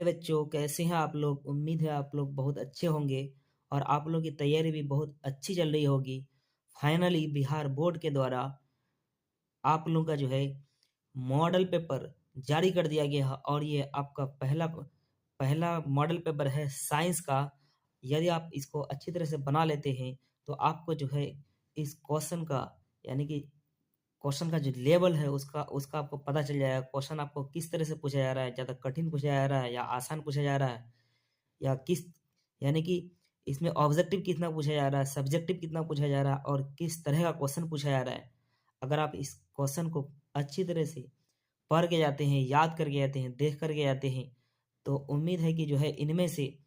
बच्चों, कैसे हैं आप लोग? उम्मीद है आप लोग बहुत अच्छे होंगे और आप लोगों की तैयारी भी बहुत अच्छी चल रही होगी। फाइनली बिहार बोर्ड के द्वारा आप लोगों का जो है मॉडल पेपर जारी कर दिया गया है और ये आपका पहला पहला मॉडल पेपर है साइंस का। यदि आप इसको अच्छी तरह से बना लेते हैं तो आपको जो है इस क्वेश्चन का, यानी कि क्वेश्चन का जो लेवल है उसका उसका आपको पता चल जाएगा। क्वेश्चन आपको किस तरह से पूछा जा रहा है, ज़्यादा कठिन पूछा जा रहा है या आसान पूछा जा रहा है, या किस, यानी कि इसमें ऑब्जेक्टिव कितना पूछा जा रहा है, सब्जेक्टिव कितना पूछा जा रहा है और किस तरह का क्वेश्चन पूछा जा रहा है। अगर आप इस क्वेश्चन को अच्छी तरह से पढ़ के जाते हैं, याद करके जाते हैं, देख करके जाते हैं, तो उम्मीद है कि जो है इनमें से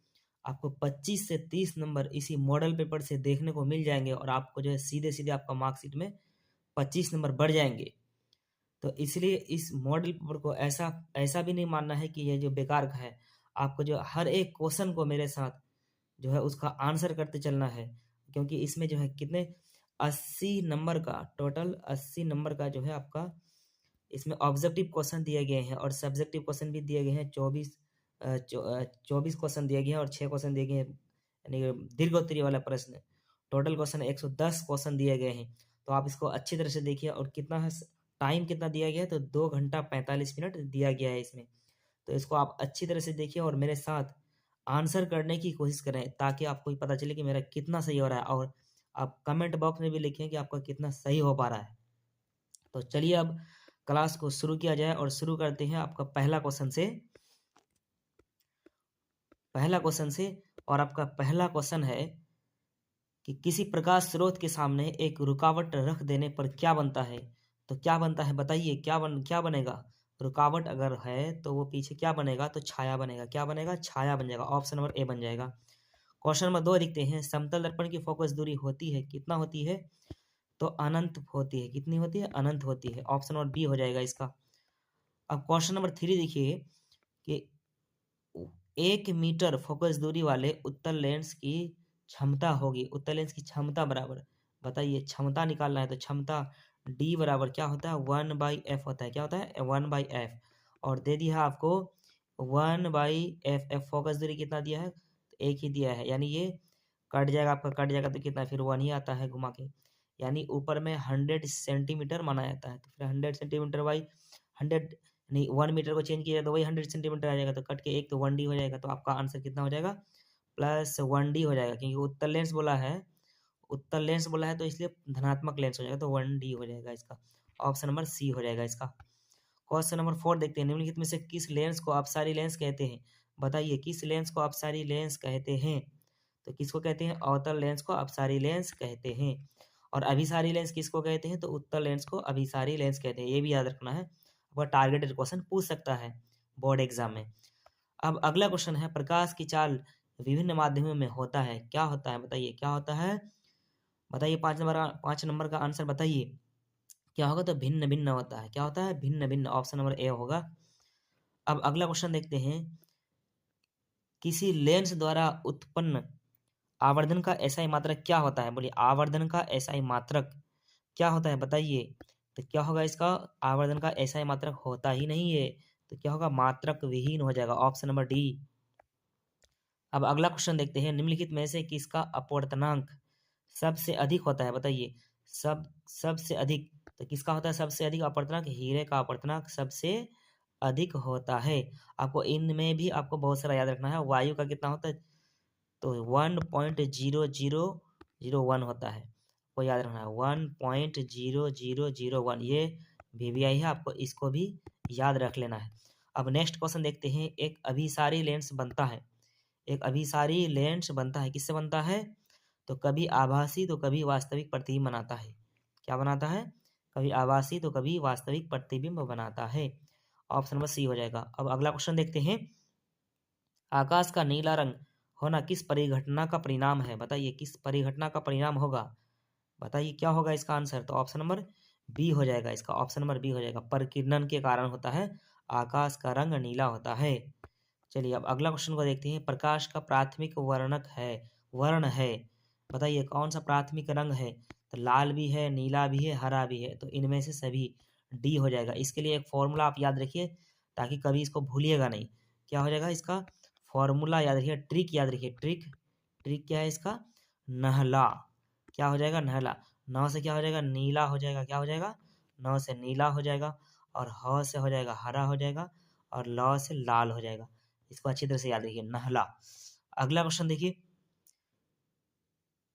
आपको 25 से 30 नंबर इसी मॉडल पेपर से देखने को मिल जाएंगे और आपको जो है सीधे सीधे आपका मार्कशीट में 25 नंबर बढ़ जाएंगे। तो इसलिए इस मॉडल पेपर को ऐसा ऐसा भी नहीं मानना है कि ये जो बेकार का है। आपको जो हर एक क्वेश्चन को मेरे साथ जो है उसका आंसर करते चलना है, क्योंकि इसमें जो है कितने 80 नंबर का, टोटल 80 नंबर का जो है आपका इसमें ऑब्जेक्टिव क्वेश्चन दिए गए हैं और सब्जेक्टिव क्वेश्चन भी दिए गए हैं। 24 क्वेश्चन दिए गए हैं और 6 क्वेश्चन दिए गए हैं, यानी कि दीर्घोत्तरीय वाला प्रश्न। टोटल क्वेश्चन 110 क्वेश्चन दिए गए हैं। तो आप इसको अच्छी तरह से देखिए। और कितना है, टाइम कितना दिया गया है, तो 2 घंटा 45 मिनट दिया गया है इसमें। तो इसको आप अच्छी तरह से देखिए और मेरे साथ आंसर करने की कोशिश करें, ताकि आपको भी पता चले कि मेरा कितना सही हो रहा है। और आप कमेंट बॉक्स में भी लिखें कि आपका कितना सही हो पा रहा है। तो चलिए अब क्लास को शुरू किया जाए और शुरू करते हैं आपका पहला क्वेश्चन से। और आपका पहला क्वेश्चन है कि किसी प्रकाश स्रोत के सामने एक रुकावट रख देने पर क्या बनता है? तो क्या बनता है बताइए, क्या बनेगा? रुकावट अगर है तो वो पीछे क्या बनेगा? तो छाया बनेगा। क्या बनेगा? छाया बन जाएगा। ऑप्शन नंबर ए बन जाएगा। क्वेश्चन नंबर 2 देखते हैं। समतल दर्पण की फोकस दूरी होती है, कितना होती है? तो अनंत होती है। कितनी होती है? अनंत होती है। ऑप्शन नंबर बी हो जाएगा इसका। अब क्वेश्चन नंबर 3 देखिए कि 1 मीटर फोकस दूरी वाले उत्तल लेंस की क्षमता होगी। उत्तल लेंस की क्षमता बराबर, बताइए, क्षमता निकालना है तो क्षमता डी बराबर क्या होता है? 1/f होता है। क्या होता है? 1/f। और दे दिया है आपको 1/f। एफ फोकस दूरी कितना दिया है? तो एक ही दिया है, यानी ये कट जाएगा, आपका कट जाएगा तो कितना, फिर 1 ही आता है घुमा के। यानी ऊपर में 100 सेंटीमीटर माना जाता है, तो फिर 100 सेंटीमीटर बाई 100, नहीं 1 मीटर को चेंज किया तो वही 100 सेंटीमीटर आ जाएगा। तो कट के एक तो 1d हो जाएगा। तो आपका आंसर कितना हो जाएगा? +1d हो जाएगा, क्योंकि उत्तल लेंस बोला है तो इसलिए धनात्मक लेंस हो जाएगा। तो 1d हो जाएगा इसका। ऑप्शन नंबर सी हो जाएगा इसका। क्वेश्चन नंबर 4 देखते हैं। निम्नलिखित में से किस लेंस को अपसारी लेंस कहते हैं? बताइए, किस लेंस को अपसारी लेंस कहते हैं? तो किसको कहते हैं? अवतल लेंस को अपसारी लेंस कहते हैं। और अभिसारी लेंस किसको कहते हैं? तो उत्तल लेंस को अभिसारी लेंस कहते हैं। ये भी याद रखना है, आपका टारगेटेड क्वेश्चन पूछ सकता है बोर्ड एग्जाम में। अब अगला क्वेश्चन है, प्रकाश की चाल विभिन्न माध्यमों में होता है, क्या होता है? बताइए, क्या होता है? बताइए, 5 नंबर का आंसर बताइए क्या होगा? तो भिन्न भिन्न होता है। क्या होता है? भिन्न भिन्न। ऑप्शन नंबर ए होगा। अब अगला क्वेश्चन देखते हैं। किसी लेंस द्वारा उत्पन्न आवर्धन का एसआई मात्रक क्या होता है? बोलिए, आवर्धन का एसआई मात्रक क्या होता है? बताइए। तो क्या होगा इसका? आवर्धन का एसआई मात्रक होता ही नहीं है, तो क्या होगा? मात्रक विहीन हो जाएगा। Option number D. अब अगला क्वेश्चन देखते हैं। निम्नलिखित में से किसका अपवर्तनांक सबसे अधिक होता है? बताइए, सबसे अधिक, तो किसका होता है सबसे अधिक अपवर्तनांक? हीरे का अपवर्तनांक सबसे अधिक होता है। आपको इनमें भी आपको बहुत सारा याद रखना है। वायु का कितना होता है? तो 1.0001 होता है, आपको याद रखना है 1.0001। ये वीवीआई है, आपको इसको भी याद रख लेना है। अब नेक्स्ट क्वेश्चन देखते हैं। एक अभिसारी लेंस बनता है, किससे बनता है? तो कभी आभासी तो कभी वास्तविक प्रतिबिंब बनाता है। क्या बनाता है? कभी आभासी तो कभी वास्तविक प्रतिबिंब बनाता है। ऑप्शन नंबर सी हो जाएगा। अब अगला क्वेश्चन देखते हैं। आकाश का नीला रंग होना किस परिघटना का परिणाम है? बताइए, किस परिघटना का परिणाम होगा? बताइए, क्या होगा इसका आंसर? तो ऑप्शन नंबर बी हो जाएगा इसका। ऑप्शन नंबर बी हो जाएगा। परिकिरणन के कारण होता है, आकाश का रंग नीला होता है। चलिए अब अगला क्वेश्चन को देखते हैं। प्रकाश का प्राथमिक वर्ण है, बताइए कौन सा प्राथमिक रंग है? तो लाल भी है, नीला भी है, हरा भी है, तो इनमें से सभी डी हो जाएगा। इसके लिए एक फॉर्मूला आप याद रखिए, ताकि कभी इसको भूलिएगा नहीं। क्या हो जाएगा इसका फॉर्मूला याद रखिए, ट्रिक याद रखिए, ट्रिक क्या है इसका, नहला। क्या हो जाएगा, नहला। नौ से क्या हो जाएगा, नीला हो जाएगा। क्या हो जाएगा, नौ से नीला हो जाएगा। और ह से हो जाएगा हरा हो जाएगा। और ल से लाल हो जाएगा। इसको अच्छी तरह से याद रखिए, नहला। अगला क्वेश्चन देखिए,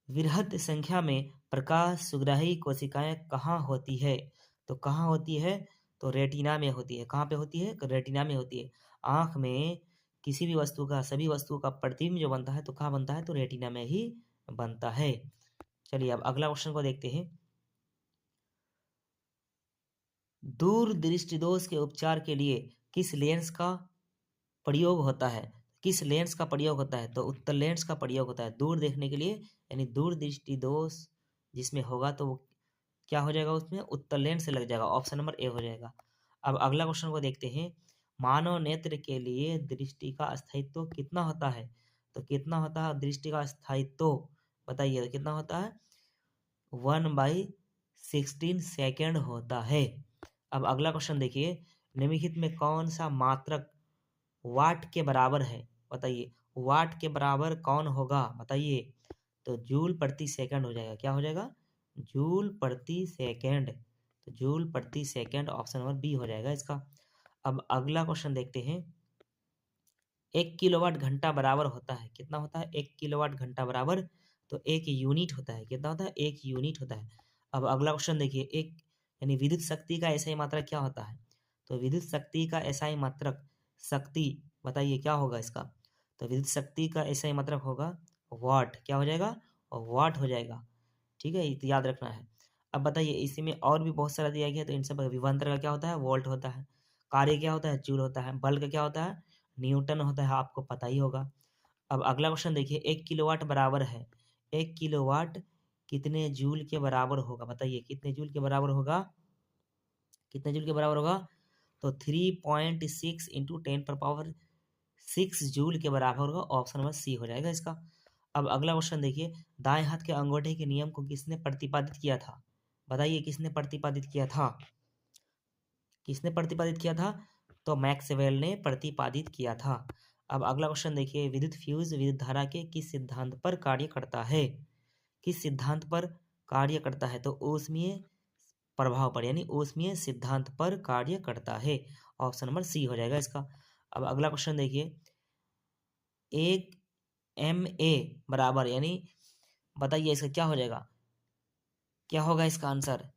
वृहद संख्या में प्रकाश सुग्राही कोशिकाएं कहाँ होती है? तो कहाँ होती है, तो रेटिना में होती है। कहाँ पे होती है, तो रेटिना में होती है। आंख में किसी भी वस्तु का, सभी वस्तुओं का प्रतिबिंब जो बनता है तो कहाँ बनता है, तो रेटिना में ही बनता है। चलिए अब अगला क्वेश्चन को देखते हैं। दूर दृष्टि दोष के उपचार के लिए किस लेंस का प्रयोग होता है? किस लेंस का प्रयोग होता है, तो उत्तल लेंस का प्रयोग होता है दूर देखने के लिए, यानी दूर दृष्टि दोष जिसमें होगा तो वो क्या हो जाएगा, उसमें उत्तल लेंस से लग जाएगा। ऑप्शन नंबर ए हो जाएगा। अब अगला क्वेश्चन को देखते हैं। मानव नेत्र के लिए दृष्टि का स्थायित्व कितना होता है? तो कितना होता है दृष्टि का स्थायित्व, बताइए, तो कितना होता है, 1/16 होता है। अब अगला क्वेश्चन देखिए, निम्नलिखित में कौन सा मात्रक वाट के बराबर है? बताइए, वाट के बराबर कौन होगा, बताइए, तो जूल प्रति सेकंड हो जाएगा। क्या हो जाएगा, जूल प्रति सेकंड। तो जूल प्रति सेकंड ऑप्शन नंबर बी हो जाएगा इसका। अब अगला क्वेश्चन देखते हैं। 1 किलोवाट घंटा बराबर होता है, कितना होता है, 1 किलोवाट घंटा बराबर, तो 1 यूनिट होता है। कितना होता है, 1 यूनिट होता है। अब अगला क्वेश्चन देखिए, एक यानी विद्युत शक्ति का एसआई मात्रक क्या होता है? तो विद्युत शक्ति का एसआई मात्रक, शक्ति, बताइए क्या होगा इसका, तो विद्युत शक्ति का एसआई मात्रक होगा वाट। क्या हो जाएगा, और वाट हो जाएगा। ठीक है, ये तो याद रखना है। अब बताइए, इसी में और भी बहुत सारा दिया गया है, तो इन सब विभवांतर का क्या होता है, वोल्ट होता है। कार्य क्या होता है, जूल होता है। बल का क्या होता है, न्यूटन होता है, आपको पता ही होगा। अब अगला क्वेश्चन देखिए, 1 किलोवाट बराबर है, 1 किलोवाट कितने जूल के बराबर होगा, बताइए कितने जूल के बराबर होगा, कितने जूल के बराबर होगा, तो 3.6 इंटू 10 पर पावर 6 जूल के बराबर होगा। ऑप्शन नंबर सी हो जाएगा इसका। अब अगला क्वेश्चन देखिए, दाएं हाथ के अंगूठे के नियम को किसने प्रतिपादित किया था? बताइए किसने प्रतिपादित किया था, किसने प्रतिपादित किया था, तो मैक्सवेल ने प्रतिपादित किया था। अब अगला क्वेश्चन देखिए, विद्युत फ्यूज विद्युत धारा के किस सिद्धांत पर कार्य करता है? किस सिद्धांत पर कार्य करता है, तो ऊष्मीय प्रभाव पर, यानी ऊष्मीय सिद्धांत पर कार्य करता है। ऑप्शन नंबर सी हो जाएगा इसका। अब अगला क्वेश्चन देखिए, एक MA बराबर, यानी बताइए इसका क्या हो जाएगा, क्या होगा इसका आंसर,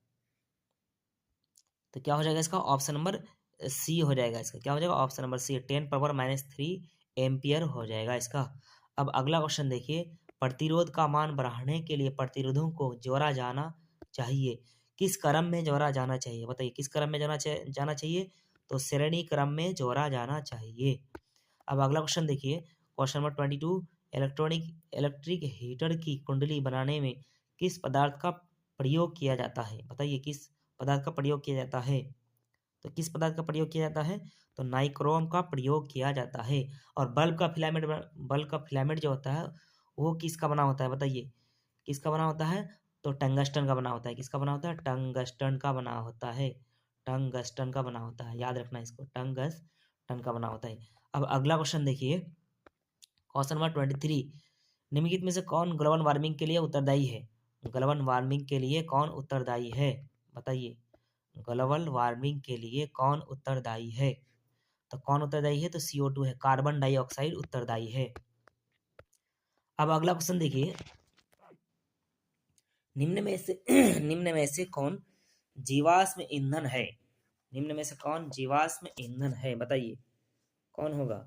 तो क्या हो जाएगा इसका, ऑप्शन नंबर सी हो जाएगा इसका। क्या हो जाएगा, ऑप्शन नंबर सी, 10 पावर-3 एम्पियर हो जाएगा इसका। अब अगला क्वेश्चन देखिए, प्रतिरोध का मान बढ़ाने के लिए प्रतिरोधों को जोड़ा जाना चाहिए, किस क्रम में जोड़ा जाना चाहिए, बताइए किस क्रम में जाना चाहिए, तो श्रेणी क्रम में जोड़ा जाना चाहिए। अब अगला क्वेश्चन देखिए, क्वेश्चन नंबर 22, इलेक्ट्रिक हीटर की कुंडली बनाने में किस पदार्थ का प्रयोग किया जाता है? बताइए किस पदार्थ का प्रयोग किया जाता है, तो किस पदार्थ का प्रयोग किया जाता है, तो नाइक्रोम का प्रयोग किया जाता है। और बल्ब का फिलामेंट जो होता है वो किसका बना होता है, बताइए किसका बना होता है, तो टंगस्टन का बना होता है। किसका बना होता है, टंगस्टन का बना होता है, टंगस्टन का बना होता है, याद रखना इसको, टंगस्टन का बना होता है। अब अगला क्वेश्चन देखिए, क्वेश्चन नंबर 23, निम्नलिखित में से कौन ग्लोबल वार्मिंग के लिए उत्तरदायी है? ग्लोबल वार्मिंग के लिए कौन उत्तरदायी है, बताइए, ग्लोबल वार्मिंग के लिए कौन उत्तरदायी है, तो कौन उत्तरदायी है, तो CO2 है, कार्बन डाइऑक्साइड उत्तरदायी है। अब अगला क्वेश्चन देखिए, निम्न में से निम्न में से कौन जीवाश्म ईंधन है? निम्न में से कौन जीवाश्म ईंधन है, बताइए कौन होगा,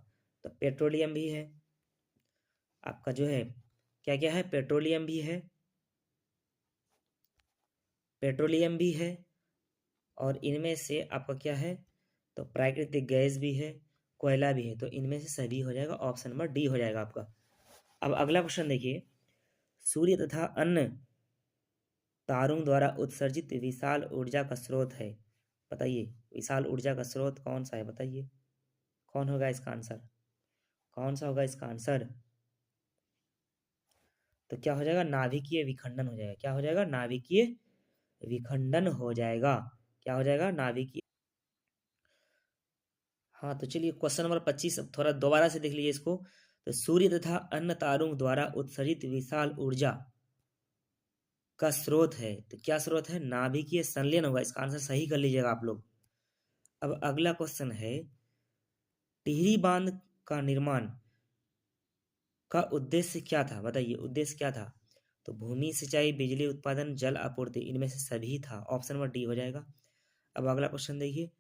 तो पेट्रोलियम भी है, आपका जो है क्या क्या है, पेट्रोलियम भी है, पेट्रोलियम भी है, और इनमें से आपका क्या है, तो प्राकृतिक गैस भी है, कोयला भी है, तो इनमें से सभी हो जाएगा। ऑप्शन नंबर डी हो जाएगा आपका। अब अगला क्वेश्चन देखिए, सूर्य तथा अन्य तारों द्वारा उत्सर्जित विशाल ऊर्जा का स्रोत है, बताइए विशाल ऊर्जा का स्रोत कौन सा है, बताइए कौन होगा इसका आंसर, कौन सा होगा इसका आंसर, तो क्या हो जाएगा, नाभिकीय विखंडन हो जाएगा। क्या हो जाएगा, नाभिकीय विखंडन हो जाएगा। क्या हो जाएगा, नाभिकीय। हाँ तो चलिए क्वेश्चन नंबर 25 अब थोड़ा दोबारा से देख लीजिए इसको। तो सूर्य तथा अन्य तारों द्वारा उत्सर्जित विशाल ऊर्जा का स्रोत है, तो क्या स्रोत है? नाभिकीय संलयन होगा, इसका आंसर सही कर लीजिएगा आप लोग। अब अगला क्वेश्चन है, टिहरी बांध का निर्माण का उद्देश्य क्या था? बताइए उद्देश्य क्या था? तो भूमि सिंचाई, बिजली उत्पादन, जल आपूर्ति, इनमें से सभी था। ऑप्शन नंबर डी हो जाएगा। अब अगला क्वेश्चन देखिए,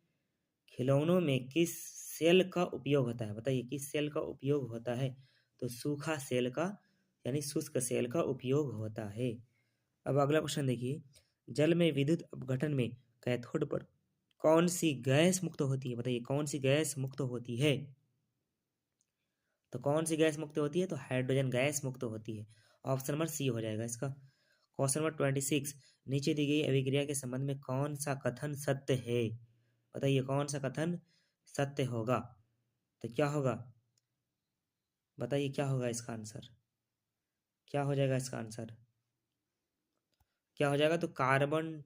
खिलौनों में किस सेल का उपयोग होता है? बताइए किस सेल का उपयोग होता है? तो सूखा सेल का यानी शुष्क सेल का उपयोग होता है। अब अगला क्वेश्चन देखिए, जल में विद्युत अपघटन में कैथोड पर कौन सी गैस मुक्त होती है? बताइए कौन सी गैस मुक्त होती है? तो कौन सी गैस मुक्त होती है? तो हाइड्रोजन गैस मुक्त होती है। ऑप्शन नंबर सी हो जाएगा इसका। क्वेश्चन नंबर 26, नीचे दी गई अभिक्रिया के संबंध में कौन सा कथन सत्य है? बताइए कौन सा कथन सत्य होगा? तो क्या होगा? बताइए क्या होगा इसका आंसर? क्या हो जाएगा इसका आंसर? क्या हो जाएगा? तो कार्बन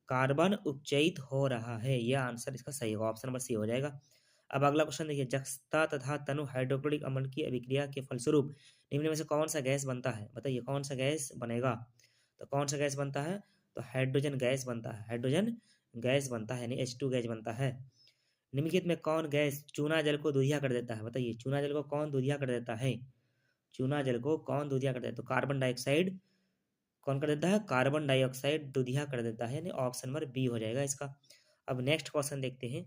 कार्बन उपचयित हो रहा है, यह आंसर इसका सही होगा। ऑप्शन नंबर सी हो जाएगा। अब अगला क्वेश्चन देखिए, जस्ता तथा तनु हाइड्रोक्लोरिक अम्ल की अभिक्रिया के फलस्वरूप निम्न में से कौन सा गैस बनता है? बताइए कौन सा गैस बनेगा? तो कौन सा गैस बनता है? तो हाइड्रोजन गैस बनता है। हाइड्रोजन गैस बनता है यानी H2 गैस बनता है। निम्नलिखित में कौन गैस चूना जल को दूधिया कर देता है? बताइए चूना जल को कौन दूधिया कर देता है? चूना जल को कौन दूधिया कर देता है? तो कार्बन डाइऑक्साइड कौन कर देता है? कार्बन डाइऑक्साइड दूधिया कर देता है, यानी ऑप्शन नंबर बी हो जाएगा इसका। अब नेक्स्ट क्वेश्चन देखते हैं,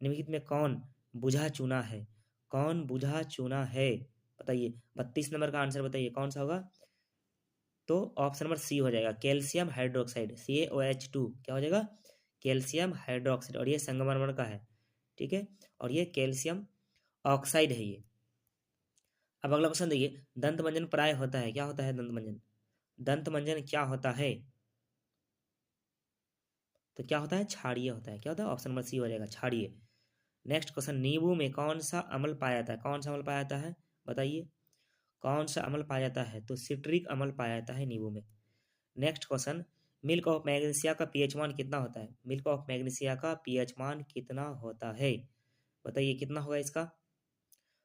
निम्नलिखित में कौन बुझा चूना है? कौन बुझा चूना है? बताइए 32 नंबर का आंसर बताइए कौन सा होगा? तो ऑप्शन नंबर सी हो जाएगा, कैल्शियम हाइड्रोक्साइड, CaOH2 क्या हो जाएगा? कैल्शियम हाइड्रोक्साइड, और ये संगमरमर का है, ठीक है, और ये कैल्शियम ऑक्साइड है ये। अब अगला क्वेश्चन देखिए, दंत मंजन प्राय होता है, क्या होता है दंत मंजन? दंत मंजन क्या होता है? तो क्या होता है? क्षारीय होता है। क्या होता है? ऑप्शन नंबर सी हो जाएगा, क्षारीय। नेक्स्ट क्वेश्चन, नींबू में कौन सा अम्ल पाया जाता है? कौन सा अम्ल पाया जाता है? बताइए कौन सा अम्ल पाया जाता है? तो सिट्रिक अम्ल पाया जाता है नींबू में। Next question, milk of magnesia का पीएच मान कितना होता है? मिल्क ऑफ मैग्नीशिया का पीएच मान कितना होता है? बताइए कितना होगा इसका?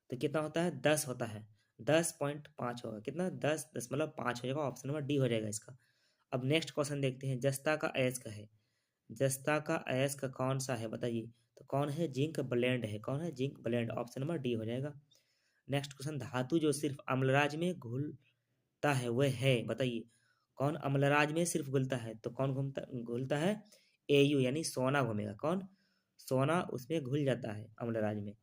तो कितना होता है? 10 होता है, 10.5 होगा। कितना? 10.5 हो जाएगा। ऑप्शन नंबर डी हो जाएगा इसका। अब नेक्स्ट क्वेश्चन देखते हैं, जस्ता का अयस्क है, जस्ता का अयस्क कौन सा है? बताइए तो कौन है? जिंक ब्लेंड है। कौन है? Zinc blende. Option number D हो जाएगा। नेक्स्ट क्वेश्चन, धातु जो सिर्फ अम्लराज में घुलता है वह है? बताइए कौन अम्लराज में सिर्फ घुलता है? तो कौन घुलता है? AU यानी सोना घूमेगा। कौन? सोना उसमें घुल जाता है अम्लराज में।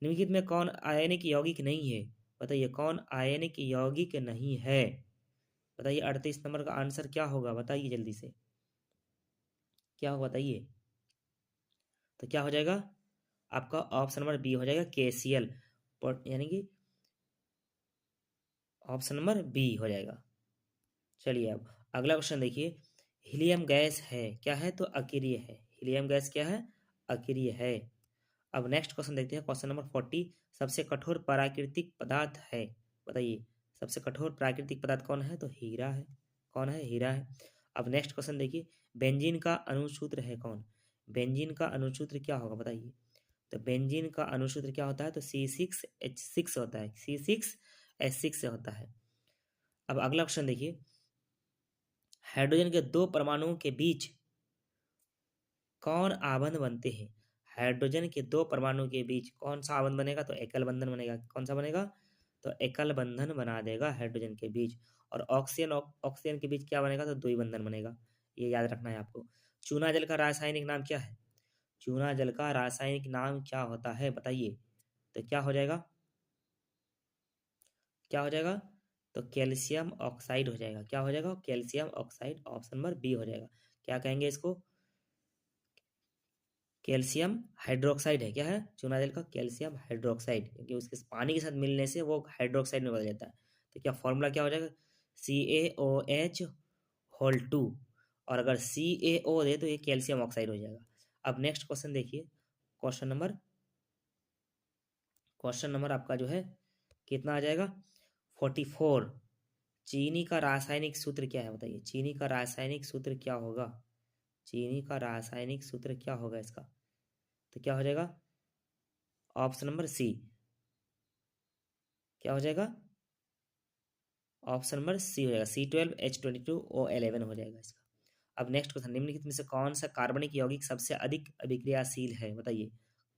निम्नलिखित में कौन आयनिक यौगिक नहीं है? बताइए कौन आयनिक यौगिक नहीं है? बताइए 38 नंबर का आंसर क्या होगा? बताइए जल्दी से क्या होगा बताइए। तो क्या हो जाएगा? आपका ऑप्शन नंबर बी हो जाएगा, KCl, यानी कि ऑप्शन नंबर बी हो जाएगा। चलिए अब अगला क्वेश्चन देखिए, हीलियम गैस है क्या है? तो अक्रिय है। हीलियम गैस क्या है? अक्रिय है। अब नेक्स्ट क्वेश्चन देखते हैं, क्वेश्चन नंबर 40, सबसे कठोर प्राकृतिक पदार्थ है? बताइए सबसे कठोर प्राकृतिक पदार्थ कौन है? तो हीरा है। कौन है? हीरा है। अब नेक्स्ट क्वेश्चन देखिए, बेंजीन का अणुसूत्र है कौन? बेंजीन का अणुसूत्र क्या होगा? बताइए तो बेंजीन का अणुसूत्र क्या होता है? तो C6H6 होता है, C6H6 से होता है। अब अगला क्वेश्चन देखिए, हाइड्रोजन के दो परमाणुओं के बीच कौन आबंध बनते हैं? हाइड्रोजन के दो परमाणु के बीच कौन सा आबंध बनेगा? तो एकल बंधन बनेगा। कौन सा बनेगा? तो एकल बंधन बना देगा हाइड्रोजन के बीच। और ऑक्सीजन ऑक्सीजन के बीच क्या बनेगा? तो द्वि बंधन बनेगा। ये याद रखना है आपको। चूना जल का रासायनिक नाम क्या है? चूना जल का रासायनिक नाम क्या होता है? बताइए तो क्या हो जाएगा? क्या हो जाएगा? तो कैल्शियम ऑक्साइड हो जाएगा। क्या हो जाएगा? Calcium oxide. Option number B हो जाएगा। क्या कहेंगे इसको? कैल्शियम हाइड्रोक्साइड है। क्या है? चूना जल का कैल्शियम हाइड्रोक्साइड, क्योंकि उसके पानी के साथ मिलने से वो हाइड्रोक्साइड में बदल जाता है। तो क्या फॉर्मूला क्या हो जाएगा? CaOH2, और अगर CaO दे तो ये कैल्शियम ऑक्साइड हो जाएगा। अब नेक्स्ट क्वेश्चन देखिए, क्वेश्चन नंबर आपका जो है कितना आ जाएगा? 44। चीनी का रासायनिक सूत्र क्या है? बताइए चीनी का रासायनिक सूत्र क्या होगा? चीनी का रासायनिक सूत्र क्या होगा इसका? तो क्या हो जाएगा? ऑप्शन नंबर सी क्या हो जाएगा, ऑप्शन नंबर सी हो जाएगा, C12H22O11 हो जाएगा इसका। अब नेक्स्ट क्वेश्चन, निम्नलिखित में से कौन सा कार्बनिक यौगिक सबसे अधिक अभिक्रियाशील है, बताइए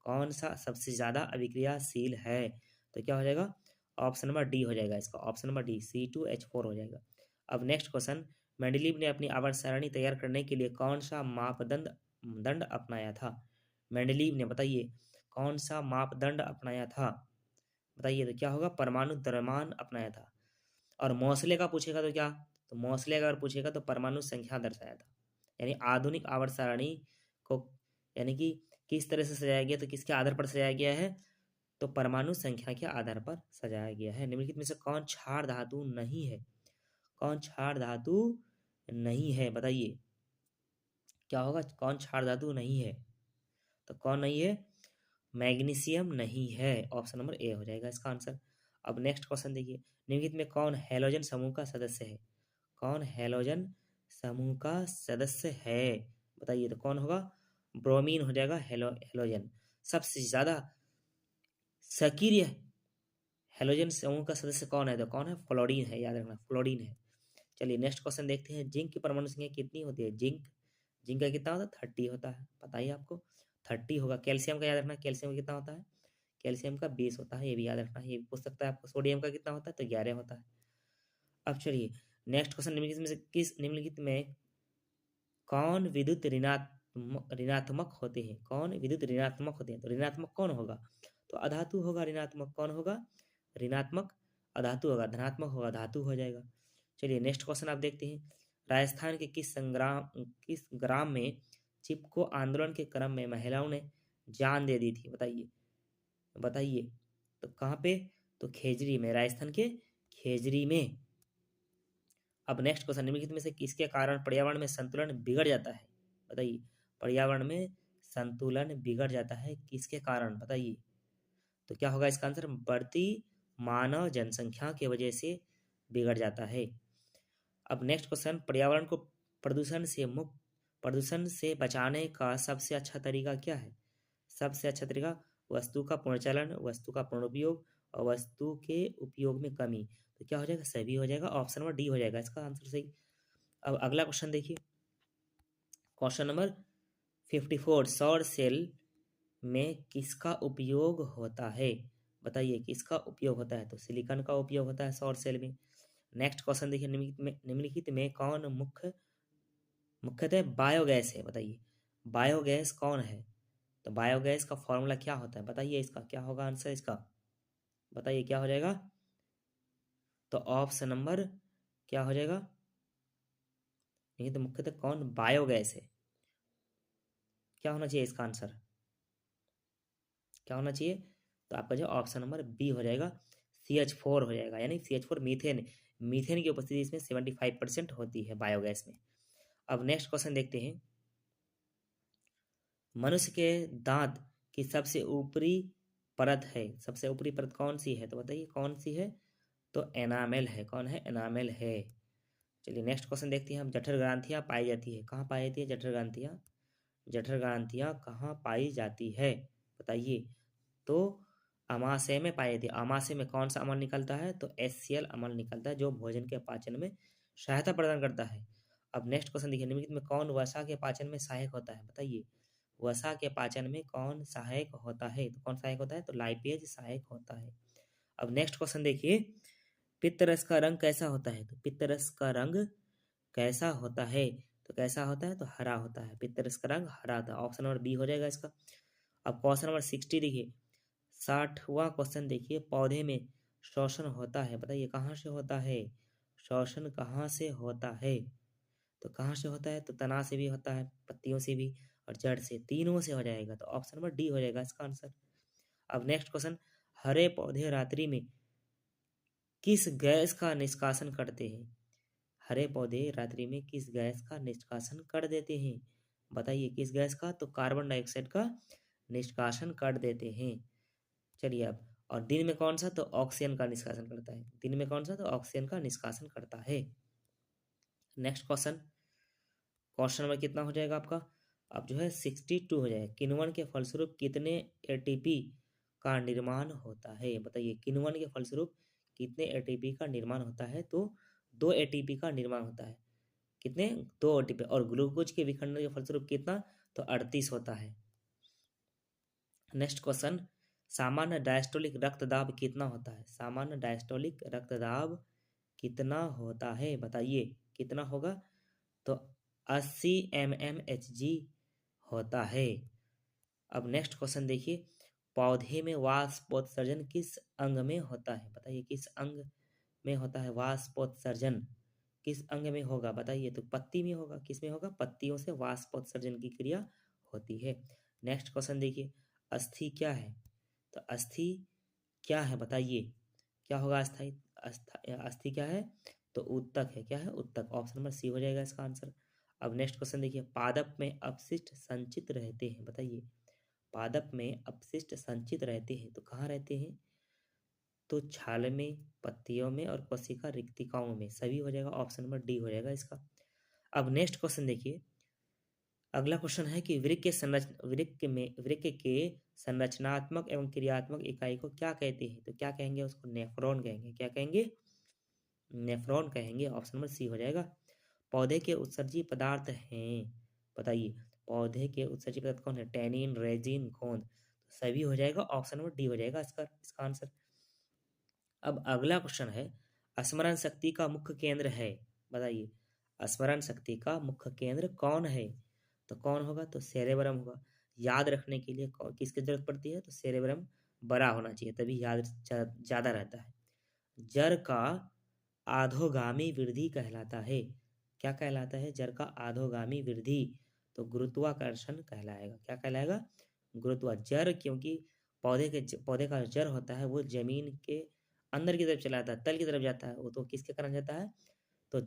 कौन सा सबसे ज्यादा अभिक्रियाशील है। तो क्या हो जाएगा, ऑप्शन नंबर डी हो जाएगा इसका, ऑप्शन नंबर डी C2H4 हो जाएगा। अब नेक्स्ट क्वेश्चन, मेंडलीव ने अपनी आवर्त सारणी तैयार करने के लिए कौन सा मापदंड दंड अपनाया था। मेंडलीव ने, बताइए कौन सा मापदंड अपनाया था, बताइए तो क्या होगा, परमाणु द्रव्यमान अपनाया था। और मौसले का पूछेगा तो क्या, तो मौसले अगर पूछेगा तो परमाणु संख्या दर्शाया था। यानी आधुनिक आवर्त सारणी को, यानी कि किस तरह से सजाया गया, तो किसके आधार पर सजाया गया है, तो परमाणु संख्या के आधार पर सजाया गया है। निम्नलिखित में से कौन क्षार धातु नहीं है, कौन क्षार धातु नहीं है, बताइए क्या होगा, कौन क्षार धातु नहीं है, तो कौन नहीं है, मैग्नीशियम नहीं है, ऑप्शन नंबर ए हो जाएगा इसका आंसर। अब नेक्स्ट क्वेश्चन देखिए, निम्नलिखित में कौन हैलोजन समूह का सदस्य है, कौन हैलोजन समूह का सदस्य है, बताइए तो कौन होगा, ब्रोमीन हो जाएगा, हैलोजन सबसे ज्यादा सक्रिय हैलोजन समूह का सदस्य कौन है, तो कौन है, फ्लोरीन है, याद रखना फ्लोरीन है। चलिए नेक्स्ट क्वेश्चन देखते हैं, जिंक की परमाणु संख्या कितनी होती है, जिंक, जिंक का कितना होता है, 30 होता है, पता ही आपको 30 होगा। कैल्शियम का याद रखना, कैल्शियम का कितना होता है, कैल्शियम का 20 होता है, ये भी याद रखना, ये भी पूछ सकता है आपको। सोडियम का कितना होता है, तो 11 होता है। अब चलिए नेक्स्ट क्वेश्चन, निम्नलिखित में से किस, निम्नलिखित में कौन विद्युत ऋणात्मक होते हैं, कौन विद्युत ऋणात्मक होते हैं, तो ऋणात्मक कौन होगा, तो अधातु होगा, ऋणात्मक कौन होगा, ऋणात्मक अधातु होगा, धनात्मक होगा धातु हो जाएगा। चलिए नेक्स्ट क्वेश्चन आप देखते हैं, राजस्थान के किस ग्राम में चिपको आंदोलन के क्रम में महिलाओं ने जान दे दी थी, बताइए, बताइए तो कहाँ पे, तो खेजरी में, राजस्थान के खेजरी में। अब नेक्स्ट क्वेश्चन, निम्नलिखित में से किसके कारण पर्यावरण में संतुलन बिगड़ जाता है, बताइए पर्यावरण में संतुलन बिगड़ जाता है किसके कारण, बताइए तो क्या होगा इसका आंसर, बढ़ती मानव जनसंख्या की वजह से बिगड़ जाता है। अब नेक्स्ट क्वेश्चन, पर्यावरण को प्रदूषण से बचाने का सबसे अच्छा तरीका क्या है, सबसे अच्छा तरीका, वस्तु का पुनर्चलन, वस्तु का पुनरुपयोग और वस्तु के उपयोग में कमी। तो क्या हो जाएगा, सभी हो जाएगा, ऑप्शन नंबर डी हो जाएगा इसका आंसर सही। अब अगला क्वेश्चन देखिए, क्वेश्चन नंबर 54, सौर सेल में किसका उपयोग होता है, बताइए किसका उपयोग होता है, तो सिलिकॉन का उपयोग होता है सौर सेल में। नेक्स्ट क्वेश्चन देखिए, निम्नलिखित में कौन मुख्यतः बायोगैस है, बताइए बायोगैस कौन है, तो बायोगैस का फॉर्मूला क्या होता है, बताइए इसका क्या होगा आंसर इसका, बताइए क्या हो जाएगा, तो ऑप्शन नंबर क्या हो जाएगा, नहीं तो मुख्यतः कौन बायोगैस है, क्या होना चाहिए इसका आंसर, क्या होना चाहिए, तो आपका जो ऑप्शन नंबर बी हो जाएगा, CH4 हो जाएगा, यानी CH4 मीथेन, मीथेन की उपस्थिति इसमें 75% होती है बायोगैस में। अब नेक्स्ट क्वेश्चन देखते हैं, मनुष्य के दांत की सबसे ऊपरी परत है, सबसे ऊपरी परत कौन सी है, तो बताइए कौन सी है, तो एनामेल है, कौन है, एनामेल है। चलिए नेक्स्ट क्वेश्चन देखते हैं हम, जठर ग्रंथियां पाई जाती है, कहाँ पाई जाती है जठर ग्रंथियां, जठर ग्रंथियां कहाँ पाई जाती है, बताइए तो अमाशय में पाई जाती है। अमाशय में कौन सा अम्ल निकलता है, तो HCl अम्ल निकलता है, जो भोजन के पाचन में सहायता प्रदान करता है। अब नेक्स्ट क्वेश्चन देखिए, निम्नलिखित में कौन वसा के पाचन में सहायक होता है, बताइए वसा के पाचन में कौन सहायक होता है, तो कौन सहायक होता है, तो लाइपेज सहायक होता है। अब नेक्स्ट क्वेश्चन देखिए, पित्तरस का रंग कैसा होता है, तो पित्तरस का रंग कैसा होता है, तो कैसा होता है, तो हरा होता है, पित्तरस का रंग हरा होता है, ऑप्शन नंबर बी हो जाएगा इसका। अब क्वेश्चन नंबर 60 देखिए, 60वां क्वेश्चन देखिए, पौधे में श्वसन होता है, बताइए कहाँ से होता है, श्वसन कहाँ से होता है, तो कहाँ से होता है, तो तना से भी होता है, पत्तियों से भी और जड़ से, तीनों से हो जाएगा, तो ऑप्शन नंबर डी हो जाएगा इसका आंसर। अब नेक्स्ट क्वेश्चन, हरे पौधे रात्रि में किस गैस का निष्कासन करते हैं, हरे पौधे रात्रि में किस गैस का निष्कासन कर देते हैं, बताइए किस गैस का, तो कार्बन डाइऑक्साइड का निष्कासन कर देते हैं। चलिए अब, और दिन में कौन सा, तो ऑक्सीजन का निष्कासन करता है, दिन में कौन सा, तो ऑक्सीजन का निष्कासन करता है। नेक्स्ट क्वेश्चन, क्वेश्चन नंबर कितना हो जाएगा आपका, अब जो है 62 हो जाएगा, किण्वन के फलस्वरूप कितने ATP का निर्माण होता है। बताइए किण्वन के फलस्वरूप कितने एटीपी का निर्माण होता है? तो 2 एटीपी का निर्माण होता है। कितने? 2 एटीपी। और ग्लूकोज के विखंडन के फलस्वरूप कितना? तो 38 होता है। नेक्स्ट क्वेश्चन, सामान्य डायस्टोलिक रक्तदाब कितना होता है? सामान्य डायस्टोलिक रक्तदाब कितना होता है? बताइए कितना होगा? तो 80 mmHg होता है। अब नेक्स्ट क्वेश्चन देखिए, पौधे में वाष्पोत्सर्जन किस अंग में होता है? बताइए किस अंग में होता है वाष्पोत्सर्जन? किस अंग में होगा? बताइए। तो पत्ती में होगा। किस में होगा? पत्तियों से वाष्पोत्सर्जन की क्रिया होती है। नेक्स्ट क्वेश्चन देखिए, अस्थि क्या है? तो अस्थि क्या है? बताइए क्या होगा? अस्थि क्या है? तो उत्तक है। क्या है? उत्तक। ऑप्शन नंबर सी हो जाएगा इसका आंसर। अब नेक्स्ट क्वेश्चन देखिए, पादप में अपशिष्ट संचित रहते हैं। बताइए पादप में अपशिष्ट संचित रहते हैं तो कहाँ रहते हैं? तो छाल में, पत्तियों में और कोशिका रिक्तिकाओं में। सभी हो जाएगा। ऑप्शन नंबर डी हो जाएगा इसका। अब नेक्स्ट क्वेश्चन देखिए, अगला क्वेश्चन है कि वृक्क के संरचनात्मक एवं क्रियात्मक इकाई को क्या कहते हैं? तो क्या कहेंगे? उसको नेफ्रॉन कहेंगे। क्या कहेंगे? नेफ्रॉन कहेंगे। ऑप्शन नंबर सी हो जाएगा। पौधे के उत्सर्जी पदार्थ हैं। बताइए पौधे के उत्सर्जी पदार्थ कौन है? टैनिन, रेजिन, गोंद। तो सभी हो जाएगा। ऑप्शन नंबर डी हो जाएगा इसका आंसर। अब अगला क्वेश्चन है, स्मरण शक्ति का मुख्य केंद्र है। बताइए स्मरण शक्ति का मुख्य केंद्र कौन है? तो कौन होगा? तो सेरेब्रम होगा। याद रखने के लिए किसकी जरूरत पड़ती है? तो सेरेब्रम बड़ा होना चाहिए तभी याद ज्यादा रहता है। जड़ का आधोगामी वृद्धि कहलाता है। क्या कहलाता है? जड़ का आधोगामी वृद्धि तो गुरुत्वाकर्षण कहलाएगा। क्या कहलाएगा? जड़, क्योंकि पौधे का जड़ होता है वो जमीन के अंदर की तरफ चला जाता है, तल की तरफ जाता है। वो तो किसके कारण जाता है? तो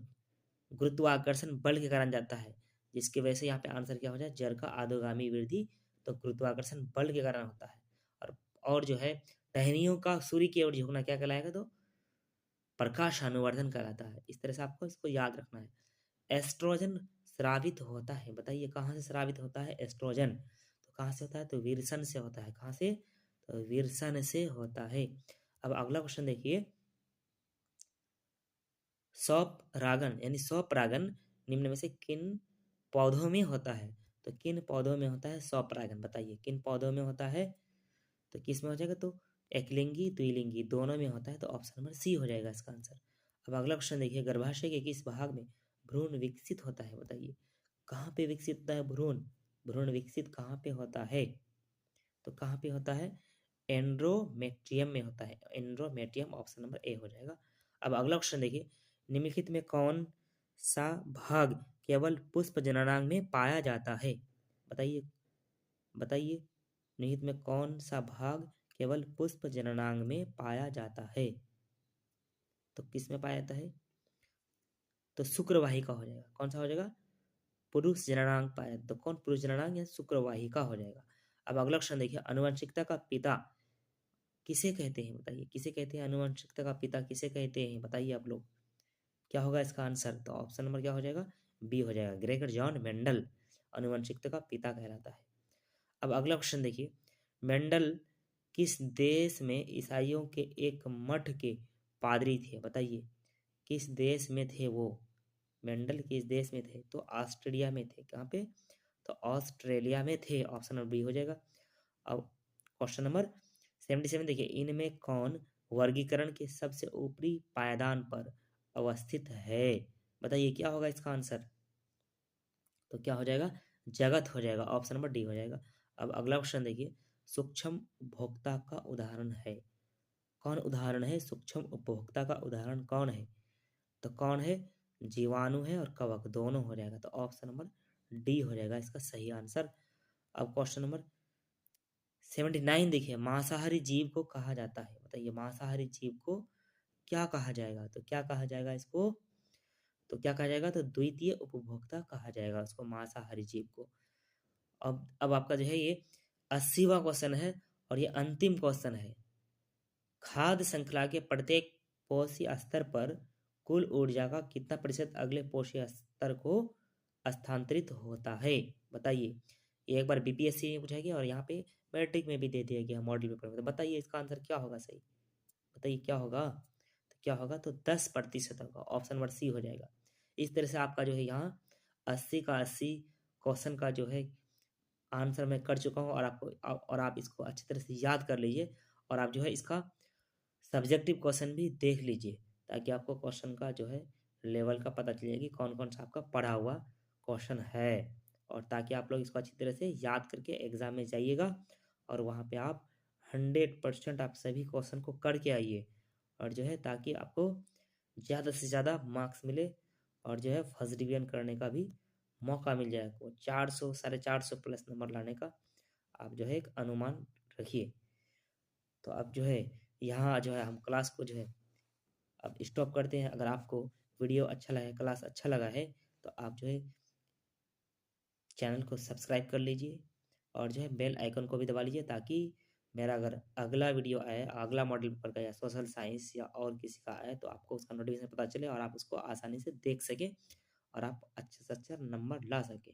गुरुत्वाकर्षण बल के कारण जाता है, जिसकी वजह से यहाँ पे आंसर क्या हो जाए? जड़ का आधोगामी वृद्धि तो गुरुत्वाकर्षण बल के कारण होता है। और जो है टहनियों का सूर्य की ओर झुकना क्या कहलाएगा? तो प्रकाश अनुवर्धन कहलाता है। इस तरह से आपको इसको याद रखना है। एस्ट्रोजन स्रावित होता है। बताइए कहाँ से स्रावित होता है एस्ट्रोजन? तो कहाँ से होता है? तो विरसन से होता है। कहाँ से? तो विरसन से होता है। अब अगला क्वेश्चन देखिए, स्वपरागन यानी स्वपरागन निम्न में से किन पौधों में होता है? तो किन पौधों में होता है स्वपरागन? बताइए किन पौधों में होता है? तो किस में हो जाएगा? तो एकलिंगी द्विलिंगी दोनों में होता है। तो ऑप्शन नंबर सी हो जाएगा इसका आंसर। अब अगला क्वेश्चन देखिए, गर्भाशय के किस भाग में भ्रूण विकसित होता है? बताइए कहाँ पे विकसित होता है भ्रूण? भ्रूण विकसित कहाँ पे होता है? तो कहाँ पे होता है? एंड्रोमेट्रियम में होता है। एंड्रोमेट्रियम ऑप्शन नंबर ए हो जाएगा। अब अगला क्वेश्चन देखिए, निम्नलिखित में कौन सा भाग केवल पुष्प जननांग में पाया जाता है? बताइए बताइए निम्नलिखित में कौन सा भाग केवल पुष्प जननांग में पाया जाता है? तो किस में पाया जाता है? तो शुक्रवाहिका हो जाएगा। कौन सा हो जाएगा? पुरुष जननांग पाया। तो कौन पुरुष जननांग या शुक्रवाहिका हो जाएगा। अब अगला क्वेश्चन देखिए, अनुवांशिकता का पिता किसे कहते हैं? बताइए किसे कहते हैं? अनुवांशिकता का पिता किसे कहते हैं? बताइए आप लोग क्या होगा इसका आंसर? तो ऑप्शन नंबर क्या हो जाएगा? बी हो जाएगा। ग्रेगर जॉन मेंडल अनुवांशिकता का पिता कहलाता है। अब अगला क्वेश्चन देखिए, मेंडल किस देश में ईसाइयों के एक मठ के पादरी थे? बताइए किस देश में थे वो? मेंडल किस देश में थे? तो ऑस्ट्रेलिया में थे। कहाँ पे? तो ऑस्ट्रेलिया में थे। ऑप्शन नंबर बी हो जाएगा। अब क्वेश्चन नंबर 77 देखिए, इनमें कौन वर्गीकरण के सबसे ऊपरी पायदान पर अवस्थित है? बताइए क्या होगा इसका आंसर? तो क्या हो जाएगा? जगत हो जाएगा। ऑप्शन नंबर डी हो जाएगा। अब अगला क्वेश्चन देखिए, सूक्ष्म उपभोक्ता का उदाहरण है। कौन उदाहरण है? सूक्ष्म उपभोक्ता का उदाहरण कौन है? तो कौन है? जीवाणु है और कवक दोनों हो जाएगा। तो ऑप्शन नंबर डी हो जाएगा इसका सही आंसर। अब क्वेश्चन नंबर 79 देखिए, मांसाहारी जीव को कहा जाता है। बताइए मांसाहारी जीव को क्या कहा जाएगा? तो क्या कहा जाएगा इसको? तो क्या कहा जाएगा? तो द्वितीय उपभोक्ता कहा जाएगा उसको, मांसाहारी जीव को। अब आपका जो है ये 80वां क्वेश्चन है और ये अंतिम क्वेश्चन है। खाद्य श्रृंखला के प्रत्येक पोषी स्तर पर कुल ऊर्जा का कितना प्रतिशत अगले पोषी स्तर को स्थानांतरित होता है? बताइए। एक बार बीपीएससी में पूछा गया और यहाँ पे मैट्रिक में भी दे दिया गया, मॉडल पेपर में। तो बताइए इसका आंसर क्या होगा सही? बताइए क्या होगा? तो क्या होगा? तो 10% होगा। ऑप्शन नंबर सी हो जाएगा। इस तरह से आपका जो है यहाँ 80 का 80 क्वेश्चन का जो है आंसर मैं कर चुका हूँ, और आपको और आप इसको अच्छी तरह से याद कर लीजिए, और आप जो है इसका सब्जेक्टिव क्वेश्चन भी देख लीजिए, ताकि आपको क्वेश्चन का जो है लेवल का पता चले कि कौन कौन सा आपका पढ़ा हुआ क्वेश्चन है, और ताकि आप लोग इसको अच्छी तरह से याद करके एग्जाम में जाइएगा, और वहाँ पे आप 100% आप सभी क्वेश्चन को करके आइए, और जो है ताकि आपको ज़्यादा से ज़्यादा मार्क्स मिले, और जो है फर्स्ट डिवीजन करने का भी मौका मिल जाए आपको। 400 450 प्लस नंबर लाने का आप जो है एक अनुमान रखिए। तो अब जो है यहाँ जो है हम क्लास को जो है अब स्टॉप करते हैं। अगर आपको वीडियो अच्छा लगा है, क्लास अच्छा लगा है, तो आप जो है चैनल को सब्सक्राइब कर लीजिए, और जो है बेल आइकन को भी दबा लीजिए, ताकि मेरा अगर अगला वीडियो आए, अगला मॉडल पेपर का या सोशल साइंस या और किसी का आए, तो आपको उसका नोटिफिकेशन पता चले और आप उसको आसानी से देख सकें, और आप अच्छे से अच्छा नंबर ला सकें।